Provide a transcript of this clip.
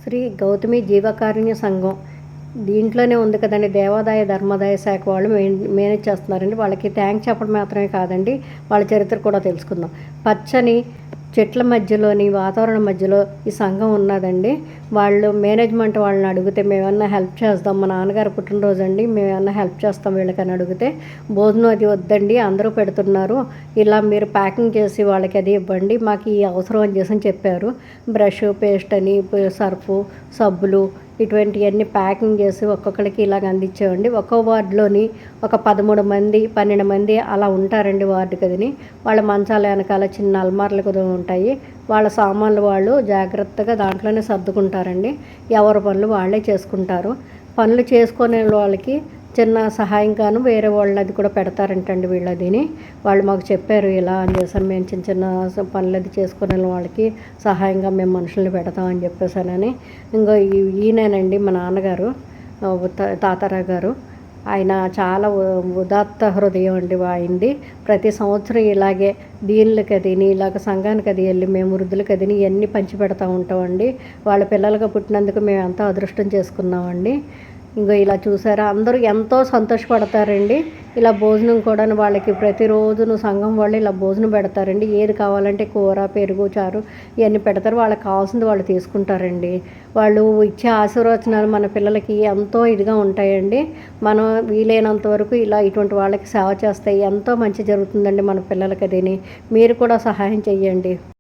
శ్రీ గౌతమి జీవకారుణ్య సంఘం దీంట్లోనే ఉంది కదండి. దేవాదాయ ధర్మాదాయ శాఖ వాళ్ళు మేనేజ్ చేస్తున్నారండి. వాళ్ళకి థ్యాంక్స్ చెప్పడం మాత్రమే కాదండి, వాళ్ళ చరిత్ర కూడా తెలుసుకుందాం. పచ్చని చెట్ల మధ్యలోని వాతావరణం మధ్యలో ఈ సంఘం ఉన్నదండి. వాళ్ళు మేనేజ్మెంట్ వాళ్ళని అడిగితే మేమన్నా హెల్ప్ చేస్తాం, మా నాన్నగారు పుట్టినరోజు అండి, మేమన్నా హెల్ప్ చేస్తాం వీళ్ళకని అడిగితే, భోజనం అది వద్దండి అందరూ పెడుతున్నారు, ఇలా మీరు ప్యాకింగ్ చేసి వాళ్ళకి అది ఇవ్వండి, మాకు ఈ అవసరం అని చేసి చెప్పారు. బ్రష్, పేస్ట్ అని, సర్ఫు, సబ్బులు ఇటువంటివన్నీ ప్యాకింగ్ చేసి ఒక్కొక్కరికి ఇలాగ అందించామండి. ఒక్కో వార్డులోని ఒక 13 మంది 12 మంది అలా ఉంటారండి వార్డు గదిని. వాళ్ళ మంచాల వెనకాల చిన్న అల్మార్లు కూడా ఉంటాయి. వాళ్ళ సామాన్లు వాళ్ళు జాగ్రత్తగా దాంట్లోనే సర్దుకుంటారండి. ఎవరి పనులు వాళ్ళే చేసుకుంటారు. పనులు చేసుకునే వాళ్ళకి చిన్న సహాయంగాను వేరే వాళ్ళని అది కూడా పెడతారంటండి వీళ్ళదిని. వాళ్ళు మాకు చెప్పారు ఇలా అని చేసాను, మేము చిన్న చిన్న పనులు అది చేసుకునే వాళ్ళకి సహాయంగా మేము మనుషుల్ని పెడతామని చెప్పేసానని. ఇంకో ఈయనేనండి మా నాన్నగారు, తాతారావు గారు. ఆయన చాలా ఉదాత్త హృదయం అండి ఆయనది. ప్రతి సంవత్సరం ఇలాగే దీనులకి అదిని ఇలాగ సంఘానికి అది వెళ్ళి మేము వృద్ధులకి అదిని ఇవన్నీ పంచి పెడతా ఉంటామండి. వాళ్ళ పిల్లలుగా పుట్టినందుకు మేము ఎంతో అదృష్టం చేసుకున్నామండి. ఇంకో ఇలా చూసారా, అందరూ ఎంతో సంతోషపడతారండి. ఇలా భోజనం కూడా వాళ్ళకి ప్రతిరోజును సంఘం వాళ్ళు ఇలా భోజనం పెడతారండి. ఏది కావాలంటే కూర, పెరుగు, చారు ఇవన్నీ పెడతారు. వాళ్ళకి కావాల్సింది వాళ్ళు తీసుకుంటారండి. వాళ్ళు ఇచ్చే ఆశీర్వచనాలు మన పిల్లలకి ఎంతో ఇదిగా ఉంటాయండి. మనం వీలైనంత వరకు ఇలా ఇటువంటి వాళ్ళకి సేవ చేస్తే ఎంతో మంచి జరుగుతుందండి మన పిల్లలకి. అదిని మీరు కూడా సహాయం చెయ్యండి.